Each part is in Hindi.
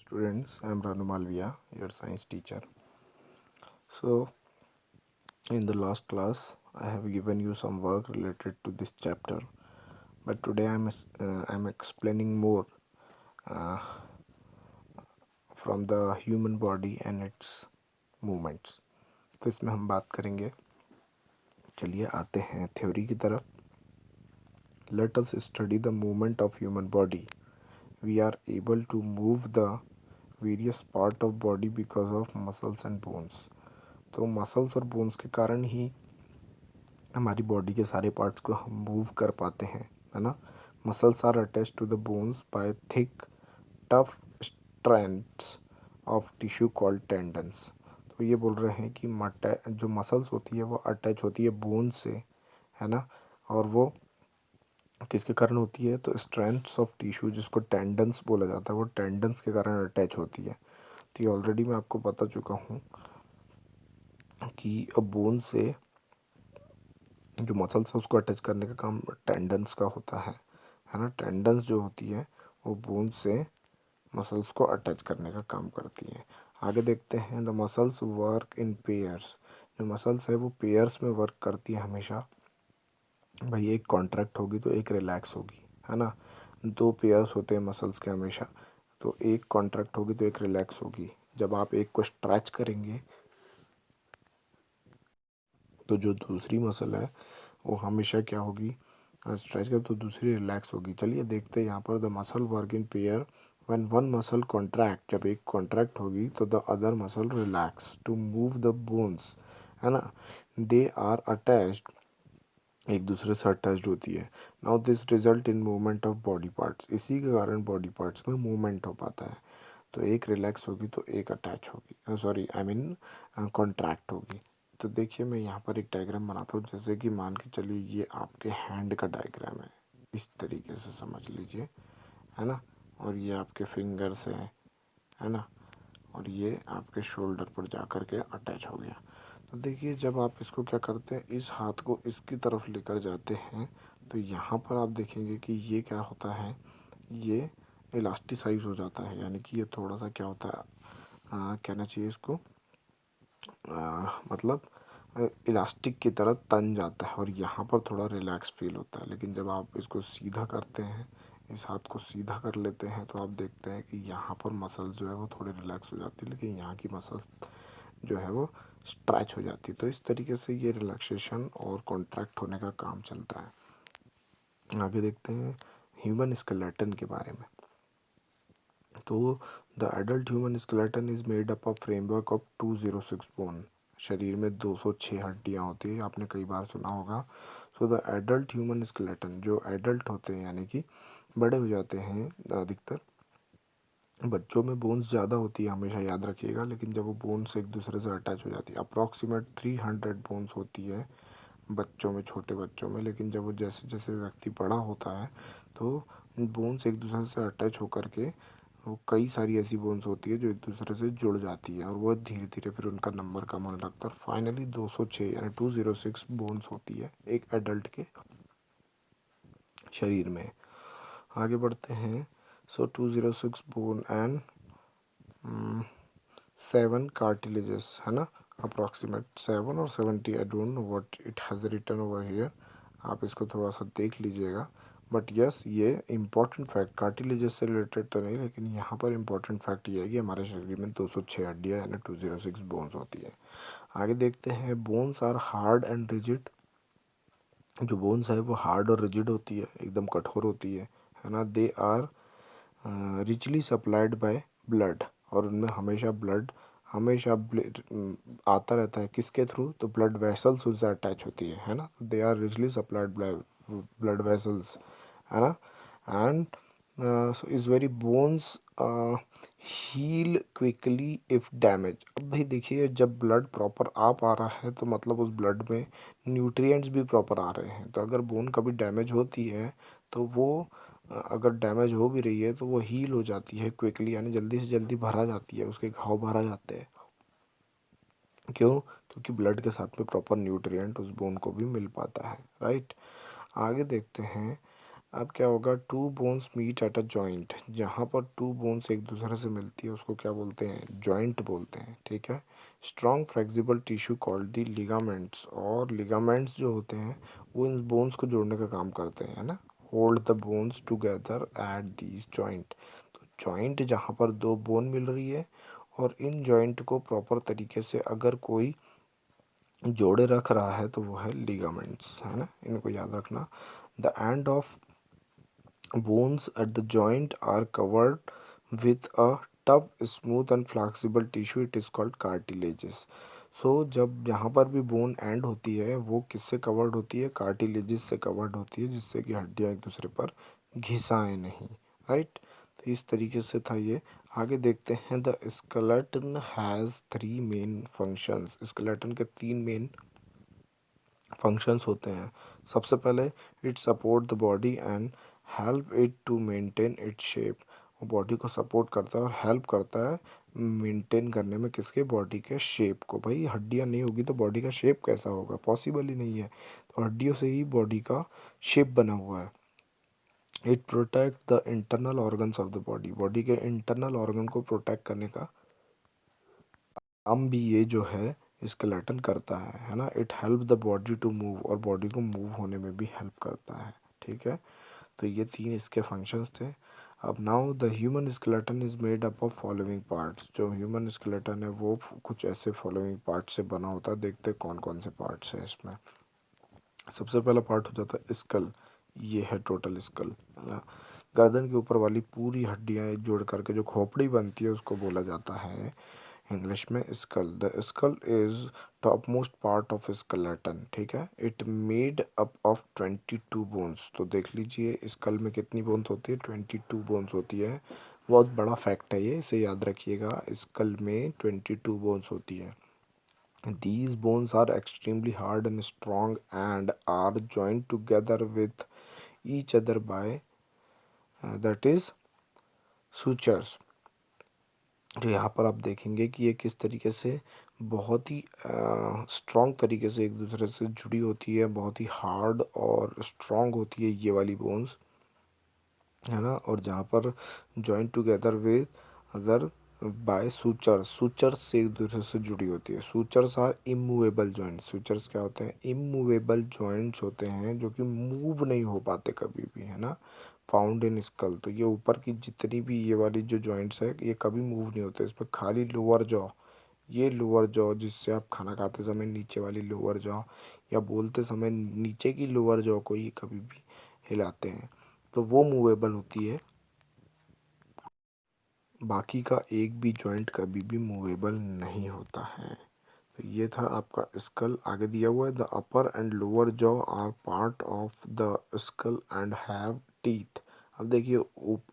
Students, I am Ranu Malviya, your science teacher. So, in the last class, I have given you some work related to this chapter, but today I'm explaining more uh, from the human body and its movements. तो इसमें हम बात करेंगे. चलिए आते हैं थ्योरी की तरफ. Let us study the movement of human body. We are able to move the various part of body because of muscles and bones. तो मसल्स और बोन्स के कारण ही हमारी बॉडी के सारे पार्ट्स को हम मूव कर पाते हैं, है ना. Muscles are attach to the bones by thick tough strands of tissue called tendons. तो ये बोल रहे हैं कि जो मसल्स होती है वो अटैच होती है बोन्स से, है ना. और वो किसके कारण होती है, तो स्ट्रैंड्स ऑफ टिश्यू जिसको टेंडन्स बोला जाता है, वो टेंडन्स के कारण अटैच होती है. तो ये ऑलरेडी मैं आपको बता चुका हूँ कि बोन से जो मसल्स है उसको अटैच करने का काम टेंडन्स का होता है ना. टेंडन्स जो होती है वो बोन से मसल्स को अटैच करने का काम करती है. आगे देखते हैं. The muscles work in pairs. जो मसल्स है वो पेयर्स में वर्क करती है हमेशा. भाई एक कॉन्ट्रैक्ट होगी तो एक रिलैक्स होगी, है ना. दो पेयर्स होते हैं मसल्स के हमेशा, तो एक कॉन्ट्रैक्ट होगी तो एक रिलैक्स होगी. जब आप एक को स्ट्रेच करेंगे तो जो दूसरी मसल है वो हमेशा क्या होगी, स्ट्रेच कर, तो दूसरी रिलैक्स होगी. चलिए देखते हैं यहाँ पर. The muscle work in pair when one muscle contract. जब एक कॉन्ट्रैक्ट होगी तो the other muscle relax to move the bones, है ना. दे आर अटैच्ड, एक दूसरे से अटैच्ड होती है. Now this result in movement of body parts. इसी के कारण बॉडी पार्ट्स में मूवमेंट हो पाता है. तो एक रिलैक्स होगी तो एक अटैच होगी, सॉरी आई मीन कॉन्ट्रैक्ट होगी. तो देखिए मैं यहाँ पर एक डायग्राम बनाता हूँ. जैसे कि मान के चलिए ये आपके हैंड का डायग्राम है, इस तरीके से समझ लीजिए, है ना. और ये आपके फिंगर्स है ना. और ये आपके शोल्डर पर जा कर के अटैच हो गया. तो देखिए जब आप इसको क्या करते हैं, इस हाथ को इसकी तरफ लेकर जाते हैं, तो यहाँ पर आप देखेंगे कि ये क्या होता है, ये इलास्टिसाइज हो जाता है. यानी कि ये थोड़ा सा क्या होता है, कहना चाहिए इसको, मतलब इलास्टिक की तरह तन जाता है और यहाँ पर थोड़ा रिलैक्स फील होता है. लेकिन जब आप इसको सीधा करते हैं, इस हाथ को सीधा कर लेते हैं, तो आप देखते हैं कि यहाँ पर मसल्स जो है वो थोड़ी रिलैक्स हो जाती है, लेकिन यहाँ की मसल्स जो है वो स्ट्रेच हो जाती है. तो इस तरीके से ये रिलैक्सेशन और कॉन्ट्रैक्ट होने का काम चलता है. आगे देखते हैं ह्यूमन स्केलेटन के बारे में. तो the adult human skeleton is made up of framework of 206 bone. शरीर में 206 हड्डियाँ होती है, आपने कई बार सुना होगा. So the adult human skeleton, जो एडल्ट होते हैं यानी कि बड़े हो जाते हैं, अधिकतर बच्चों में बोन्स ज़्यादा होती है, हमेशा याद रखिएगा. लेकिन जब वो बोन्स एक दूसरे से अटैच हो जाती है, अप्रॉक्सीमेट 300 बोन्स होती है बच्चों में, छोटे बच्चों में. लेकिन जब वो जैसे जैसे व्यक्ति बड़ा होता है तो बोन्स एक दूसरे से अटैच होकर के, वो कई सारी ऐसी बोन्स होती है जो एक दूसरे से जुड़ जाती है और वो धीरे धीरे फिर उनका नंबर कम होने लगता है. और फाइनली 206 यानी 206 बोन्स होती है एक एडल्ट के शरीर में. आगे बढ़ते हैं. सो 206 बोन एंड 7 कार्टिलेजेस, है ना. अप्रॉक्सीमेट 7 और 70, I don't know what it has written over here. आप इसको थोड़ा सा देख लीजिएगा. बट यस, ये इम्पॉर्टेंट फैक्ट, कार्टिलेजेस से रिलेटेड तो नहीं, लेकिन यहाँ पर इम्पॉर्टेंट फैक्ट ये है कि हमारे शरीर में 206 हड्डियाँ यानी 206 बोन्स होती है. आगे देखते हैं. Bones are hard and rigid. जो बोन्स है वो हार्ड और रिजिड होती है, एकदम कठोर होती है ना. They are richly supplied by blood. और उनमें हमेशा ब्लड आता रहता है. किसके थ्रू, तो ब्लड वेसल्स उससे अटैच होती है ना. They are richly supplied by blood vessels, है ना. And so is very bones heal quickly if damage. अब भाई देखिए, जब ब्लड प्रॉपर आ पा रहा है तो मतलब उस ब्लड में न्यूट्रिएंट्स भी प्रॉपर आ रहे हैं. तो अगर बोन कभी डैमेज होती है तो वो अगर डैमेज हो भी रही है तो वो हील हो जाती है क्विकली, यानी जल्दी से जल्दी भरा जाती है, उसके घाव भरा जाते हैं. क्यों, क्योंकि ब्लड के साथ में प्रॉपर न्यूट्रिएंट उस बोन को भी मिल पाता है, राइट. आगे देखते हैं. अब क्या होगा, two bones meet at a joint, जहाँ पर टू बोन्स एक दूसरे से मिलती है उसको क्या बोलते हैं, जॉइंट बोलते हैं, ठीक है। Strong flexible tissue called the ligaments, और लिगामेंट्स जो होते हैं वो इन बोन्स को जोड़ने का काम करते हैं, है ना। Hold the bones together at these joint, तो जॉइंट जहाँ पर दो बोन मिल रही है और इन जॉइंट को प्रॉपर तरीके से अगर कोई जोड़े रख रहा है तो वो है लिगामेंट्स, है ना, इनको याद रखना। The end of bones at the joint are covered with a tough, smooth and flexible tissue. It is called cartilages. सो जब यहाँ पर भी बोन एंड होती है वो किससे कवर्ड होती है, कार्टिलेजेस से कवर्ड होती है, जिससे कि हड्डियाँ एक दूसरे पर घिसाएं नहीं, राइट। तो इस तरीके से था ये। आगे देखते हैं, the skeleton has three main functions, skeleton के तीन मेन फंक्शंस होते हैं। सबसे पहले, it support the body and help it to maintain its shape, वो बॉडी को सपोर्ट करता है और हेल्प करता है मेंटेन करने में, किसके, बॉडी के शेप को। भाई हड्डियाँ नहीं होगी तो बॉडी का शेप कैसा होगा, पॉसिबल ही नहीं है। तो हड्डियों से ही बॉडी का शेप बना हुआ है। It protect the internal organs of the body, body के इंटरनल ऑर्गन को प्रोटेक्ट करने का काम भी ये जो है स्केलेटन करता है ना। It help the body to move, और बॉडी को मूव होने में भी हेल्प करता है, ठीक है। तो ये तीन इसके फंक्शंस थे। अब now the human skeleton is made up of following parts, जो ह्यूमन स्केलेटन है वो कुछ ऐसे फॉलोइंग पार्ट्स से बना होता है। देखते हैं कौन कौन से पार्ट्स हैं इसमें। सबसे पहला पार्ट हो जाता है स्कल, ये है टोटल स्कल, है ना। गर्दन के ऊपर वाली पूरी हड्डियाँ एक जोड़ करके जो खोपड़ी बनती है उसको बोला जाता है इंग्लिश में skull. The skull is top most part of skeleton, ठीक है। It made up of 22 bones, तो देख लीजिए स्कल में कितनी बोन्स होती है, 22 बोन्स होती है। बहुत बड़ा फैक्ट है ये, इसे याद रखिएगा, स्कल में 22 बोन्स होती है। These bones are extremely hard and strong and are joined together with each other by that is sutures। तो यहाँ पर आप देखेंगे कि ये किस तरीके से बहुत ही स्ट्रॉन्ग तरीके से एक दूसरे से जुड़ी होती है, बहुत ही हार्ड और स्ट्रॉन्ग होती है ये वाली बोन्स, है ना। और जहाँ पर joint together with other by suture, suture से एक दूसरे से जुड़ी होती है। Sutures are immovable joint, sutures क्या होते हैं, इमूवेबल जॉइंट्स होते हैं जो कि मूव नहीं हो पाते कभी भी, है ना। फाउंड इन स्कल, तो ये ऊपर की जितनी भी ये वाली जो जॉइंट्स है ये कभी मूव नहीं होते, इस पर खाली लोअर जॉ, ये लोअर जॉ जिससे आप खाना खाते समय नीचे वाली लोअर जॉ या बोलते समय नीचे की लोअर जॉ को ही कभी भी हिलाते हैं, तो वो मूवेबल होती है। बाकी का एक भी जॉइंट कभी भी मूवेबल नहीं होता है। तो ये था आपका स्कल। आगे दिया हुआ है, the upper and lower jaw are part of the skull and have teeth. अब देखिए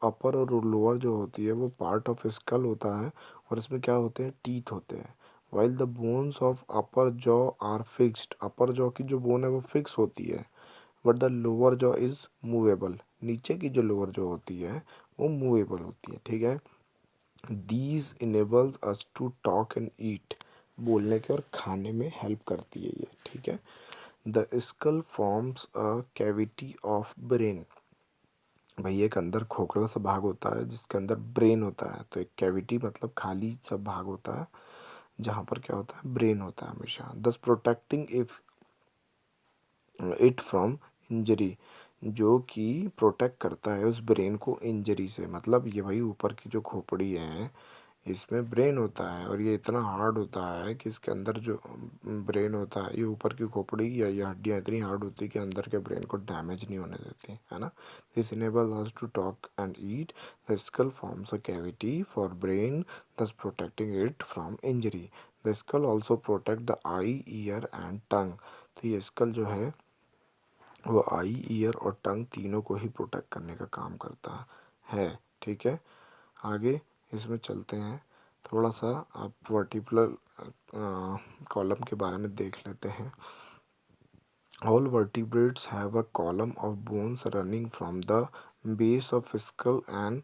अपर और लोअर जो होती है वो पार्ट ऑफ स्कल होता है और इसमें क्या होते हैं, टीथ होते हैं। While the bones of upper jaw are fixed, upper jaw की जो बोन है वो फिक्स होती है, but the lower jaw is movable, नीचे की जो लोअर जॉ होती है वो मूवेबल होती है, ठीक है। These enables us to talk and eat, बोलने के और खाने में हेल्प करती है ये, ठीक है। The skull forms a cavity of brain, भाई एक अंदर खोखला सा भाग होता है जिसके अंदर ब्रेन होता है, तो एक कैविटी मतलब खाली सा भाग होता है जहाँ पर क्या होता है, ब्रेन होता है हमेशा। दस protecting if it from injury, जो कि प्रोटेक्ट करता है उस ब्रेन को इंजरी से। मतलब ये भाई ऊपर की जो खोपड़ी है इसमें ब्रेन होता है और ये इतना हार्ड होता है कि इसके अंदर जो ब्रेन होता है, ये ऊपर की खोपड़ी या ये हड्डियाँ इतनी हार्ड होती है कि अंदर के ब्रेन को डैमेज नहीं होने देती, है ना। This enable us to talk and eat. The skull forms a cavity for brain, thus protecting it from injury. The skull also protect the eye, ear and tongue, तो ये स्कल जो है वो आई, ईयर और टंग तीनों को ही प्रोटेक्ट करने का काम करता है, ठीक है। आगे इसमें चलते हैं, थोड़ा सा आप वर्टिब्रल कॉलम के बारे में देख लेते हैं। All vertebrates have a column of bones running from the base of skull and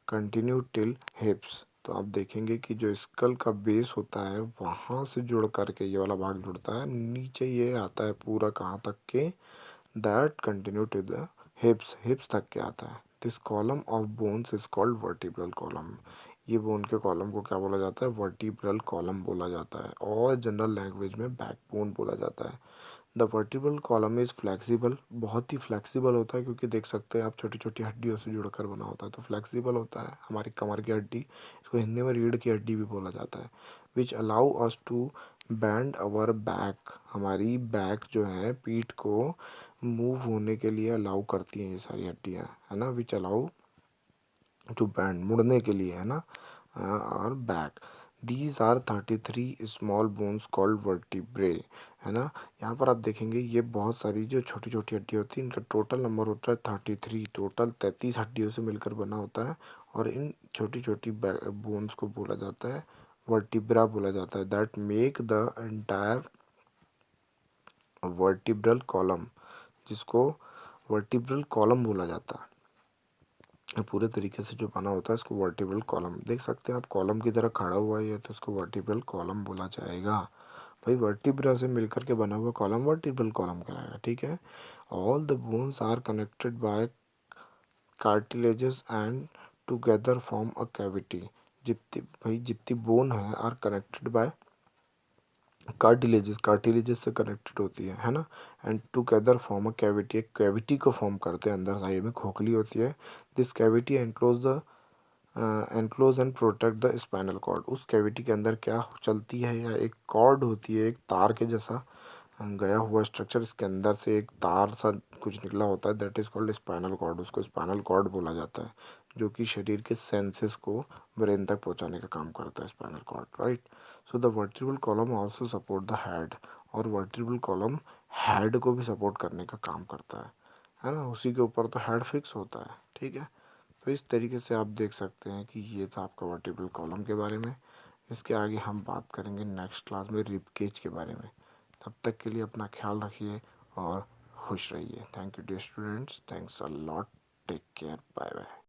continue till हिप्स, तो आप देखेंगे कि जो स्कल का बेस होता है वहाँ से जुड़ करके ये वाला भाग जुड़ता है, नीचे ये आता है पूरा कहाँ तक के, that continue to the hips तक के आता है। This column of bones is called vertebral column. ये बोन के कॉलम को क्या बोला जाता है? वर्टिब्रल कॉलम बोला जाता है, और जनरल लैंग्वेज में बैकबोन बोला जाता है। The vertebral column is flexible, बहुत ही फ्लेक्सिबल होता है, क्योंकि देख सकते हैं आप छोटी छोटी हड्डियों से जुड़कर बना होता है, तो फ्लेक्सिबल होता है। हमारी कमर की हड्डी, इसको हिंदी में रीढ़ की हड्डी भी बोला जाता है। Which allow us to bend our back, हमारी बैक जो है पीठ को मूव होने के लिए अलाउ करती हैं ये सारी हड्डियाँ, है ना। विच अलाउ टू बैंड, मुड़ने के लिए, है ना, और back. These are 33 small bones called vertebrae, है ना। यहाँ पर आप देखेंगे ये बहुत सारी जो छोटी छोटी हड्डी होती है, इनका टोटल नंबर होता है 33, टोटल 33 हड्डियों से मिलकर बना होता है, और इन छोटी छोटी बोन्स को बोला जाता है वर्टिब्रा बोला जाता है। That make the entire vertebral column, जिसको वर्टिब्रल कॉलम बोला जाता है। पूरे तरीके से जो बना होता है इसको वर्टिब्रल कॉलम, देख सकते हैं आप कॉलम की तरह खड़ा हुआ है तो इसको वर्टिब्रल कॉलम बोला जाएगा। भाई वर्टिब्रा से मिलकर के बना हुआ कॉलम वर्टिब्रल कॉलम कहलाएगा, ठीक है। All the bones are connected by cartilages and together form a cavity. जितनी बोन है आर कनेक्टेड बाय कार्टिलेजेस से कनेक्टेड होती है ना। And together form a cavity, एक कैविटी को फॉर्म करते हैं, अंदर साइड में खोखली होती है। This cavity enclose and protect the spinal cord. उस कैविटी के अंदर क्या चलती है, या एक कॉर्ड होती है, एक तार के जैसा गया हुआ स्ट्रक्चर, इसके अंदर से एक तार सा कुछ निकला होता है, that is called spinal cord. उसको स्पाइनल कॉर्ड बोला जाता है, जो कि शरीर के सेंसेस को ब्रेन तक पहुंचाने का काम करता है, spinal cord, right. So the vertebral column also support the head, और वर्टिब्रल कॉलम हेड को भी सपोर्ट करने का काम करता है ना। उसी के ऊपर तो हेड फिक्स होता है, ठीक है। तो इस तरीके से आप देख सकते हैं कि ये था आपका वर्टिब्रल कॉलम के बारे में। इसके आगे हम बात करेंगे नेक्स्ट क्लास में रिब केज के बारे में। तब तक के लिए अपना ख्याल रखिए और खुश रहिए। Thank you dear students, thanks a lot, take care, bye bye.